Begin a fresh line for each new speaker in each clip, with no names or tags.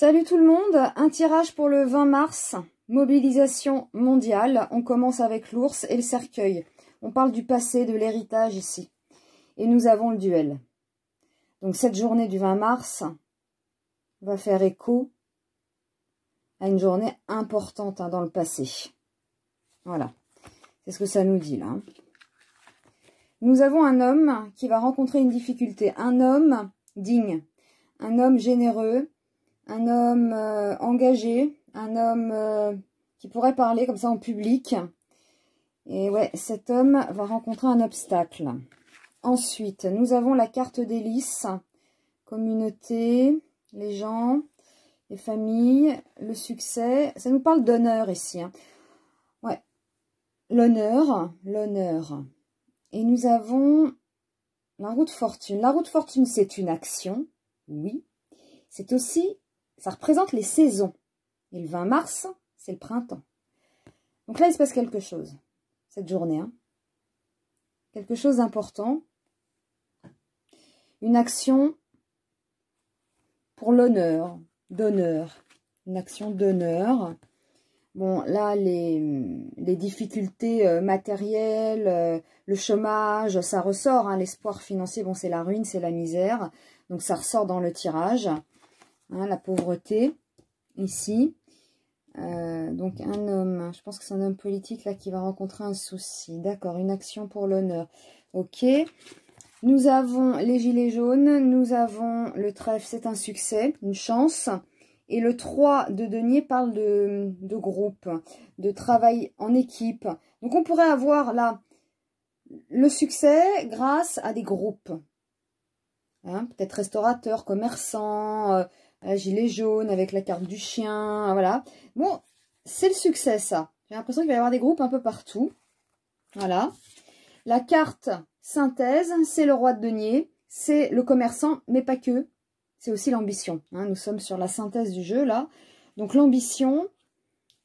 Salut tout le monde, un tirage pour le 20 mars, mobilisation mondiale. On commence avec l'ours et le cercueil. On parle du passé, de l'héritage ici. Et nous avons le duel. Donc cette journée du 20 mars va faire écho à une journée importante dans le passé. Voilà, c'est ce que ça nous dit là. Nous avons un homme qui va rencontrer une difficulté. Un homme digne, un homme généreux, un homme engagé, un homme qui pourrait parler comme ça en public. Et ouais, cet homme va rencontrer un obstacle. Ensuite, nous avons la carte des lys, communauté, les gens, les familles, le succès. Ça nous parle d'honneur ici. Hein. Ouais, l'honneur. Et nous avons la roue de fortune. La roue de fortune, c'est une action, oui. C'est aussi, ça représente les saisons. Et le 20 mars, c'est le printemps. Donc là, il se passe quelque chose, cette journée. Hein. Quelque chose d'important. Une action pour l'honneur, d'honneur. Une action d'honneur. Bon, là, les difficultés matérielles, le chômage, ça ressort. Hein, l'espoir financier, bon, c'est la ruine, c'est la misère. Donc, ça ressort dans le tirage. Hein, la pauvreté, ici. Donc, un homme, je pense que c'est un homme politique, là, qui va rencontrer un souci. D'accord, une action pour l'honneur. Ok. Nous avons les gilets jaunes. Nous avons le trèfle, c'est un succès, une chance. Et le 3 de denier parle de groupe, de travail en équipe. Donc, on pourrait avoir là le succès grâce à des groupes. Hein, peut-être restaurateurs, commerçants, gilet jaune avec la carte du chien, voilà. Bon, c'est le succès, ça. J'ai l'impression qu'il va y avoir des groupes un peu partout. Voilà. La carte synthèse, c'est le roi de denier, c'est le commerçant, mais pas que. C'est aussi l'ambition. Hein. Nous sommes sur la synthèse du jeu, là. Donc, l'ambition,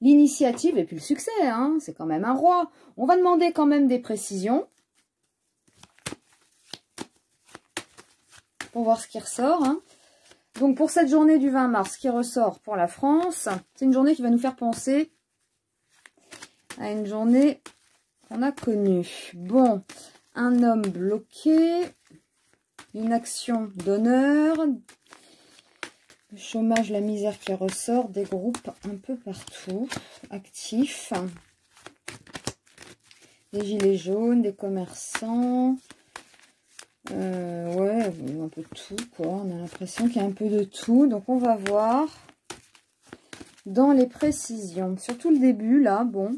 l'initiative et puis le succès. Hein. C'est quand même un roi. On va demander quand même des précisions. Pour voir ce qui ressort. Hein. Donc, pour cette journée du 20 mars, ce qui ressort pour la France, c'est une journée qui va nous faire penser à une journée qu'on a connue. Bon, un homme bloqué, une action d'honneur, le chômage, la misère qui ressort, des groupes un peu partout, actifs, des gilets jaunes, des commerçants, ouais, un peu de tout, quoi. On a l'impression qu'il y a un peu de tout. Donc, on va voir dans les précisions. Surtout le début, là, bon,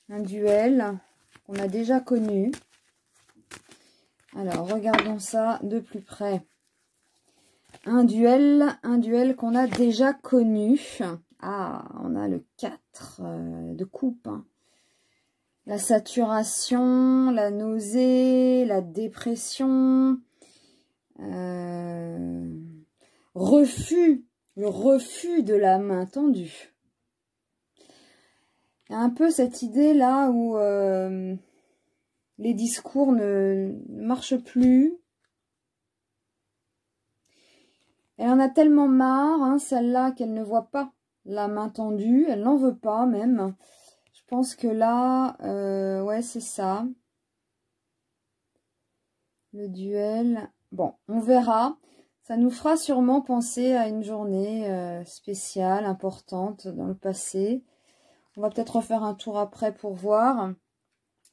un duel qu'on a déjà connu. Alors, regardons ça de plus près. Un duel qu'on a déjà connu. Ah, on a le 4 de coupe. Hein. La saturation, la nausée, la dépression. Refus, le refus de la main tendue. Il y a un peu cette idée-là où les discours ne marchent plus. Elle en a tellement marre, hein, celle-là, qu'elle ne voit pas la main tendue. Elle n'en veut pas, même. Je pense que là, ouais, c'est ça. Le duel. Bon, on verra. Ça nous fera sûrement penser à une journée spéciale, importante dans le passé. On va peut-être refaire un tour après pour voir.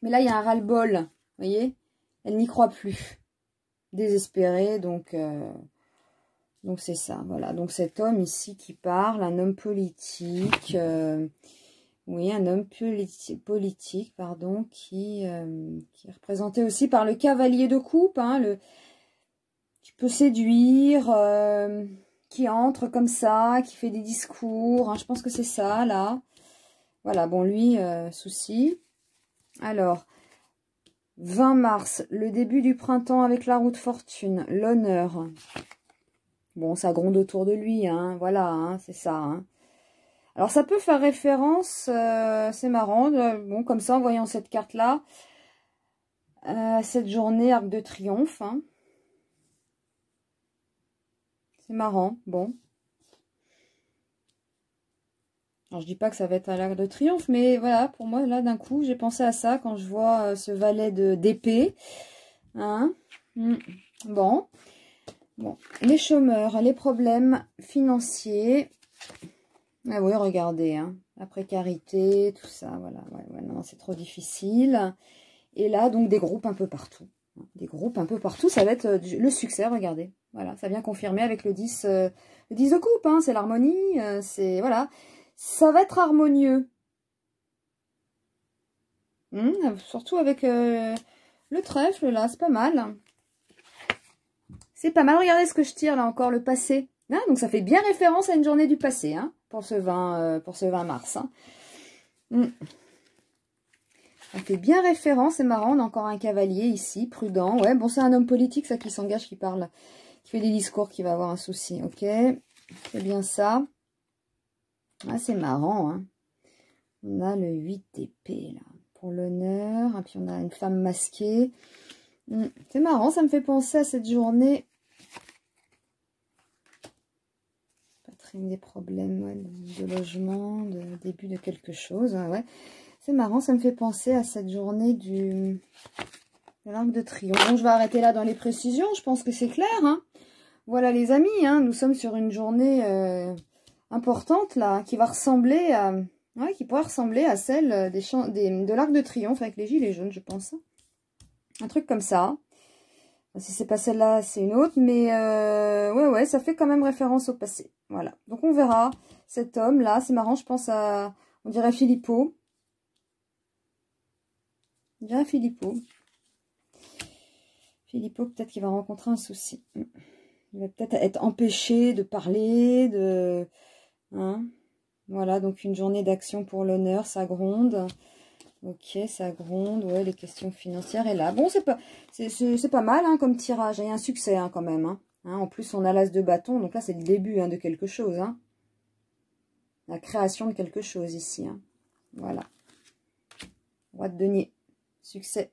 Mais là, il y a un ras-le-bol. Vous voyez? Elle n'y croit plus. Désespérée, donc c'est ça, voilà. Donc cet homme ici qui parle, un homme politique, oui, un homme politique, pardon, qui est représenté aussi par le cavalier de coupe, hein, qui peut séduire, qui entre comme ça, qui fait des discours, hein, je pense que c'est ça, là. Voilà, bon, lui, souci. Alors, 20 mars, le début du printemps avec la roue de fortune, l'honneur. Bon, ça gronde autour de lui, hein, voilà, hein, c'est ça. Hein. Alors, ça peut faire référence, c'est marrant, bon, comme ça, en voyant cette carte-là, cette journée, Arc de Triomphe. Hein. C'est marrant, bon. Alors, je dis pas que ça va être à l'Arc de Triomphe, mais voilà, pour moi, là, d'un coup, j'ai pensé à ça quand je vois ce valet d'épée. Hein? Bon. Bon. Les chômeurs, les problèmes financiers. Ah oui, regardez, hein. La précarité, tout ça, voilà. Ouais, non, c'est trop difficile. Et là, donc, des groupes un peu partout. Des groupes un peu partout, ça va être le succès, regardez. Voilà, ça vient confirmer avec le 10 de coupe, hein, c'est l'harmonie, c'est, voilà. Ça va être harmonieux. Surtout avec le trèfle, là, c'est pas mal. C'est pas mal. Regardez ce que je tire, là, encore, le passé. Hein, donc, ça fait bien référence à une journée du passé, hein, pour ce 20 mars. Hein. Ça fait bien référence, c'est marrant, on a encore un cavalier ici, prudent. Ouais, bon, c'est un homme politique, ça, qui s'engage, qui parle, qui fait des discours, qui va avoir un souci. Ok, c'est bien ça. Ah, c'est marrant, hein. On a le 8 d'épée, là, pour l'honneur. Et puis, on a une femme masquée. C'est marrant, ça me fait penser à cette journée. Patrimoine des problèmes, ouais, de logement, de début de quelque chose, ouais. C'est marrant, ça me fait penser à cette journée de l'Arc de Triomphe. Bon, je vais arrêter là dans les précisions, je pense que c'est clair, hein. Voilà les amis, hein, nous sommes sur une journée importante, là, qui va ressembler à... Ouais, qui pourrait ressembler à celle de l'Arc de Triomphe avec les gilets jaunes, je pense. Un truc comme ça. Si c'est pas celle-là, c'est une autre, mais ouais, ça fait quand même référence au passé. Voilà, donc on verra cet homme-là, c'est marrant, je pense à, on dirait Philippot. On dirait Philippot. Philippot, peut-être qu'il va rencontrer un souci. Il va peut-être être empêché de parler, de... Hein, voilà, donc une journée d'action pour l'honneur, ça gronde. Ok, ça gronde, ouais, les questions financières. Et là, bon, c'est pas mal, hein, comme tirage. Il y a un succès, hein, quand même. Hein. En plus, on a l'as de bâton, donc là, c'est le début, hein, de quelque chose. Hein. La création de quelque chose, ici. Hein. Voilà. Roi de denier. Succès.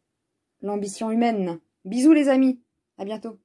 L'ambition humaine. Bisous, les amis. À bientôt.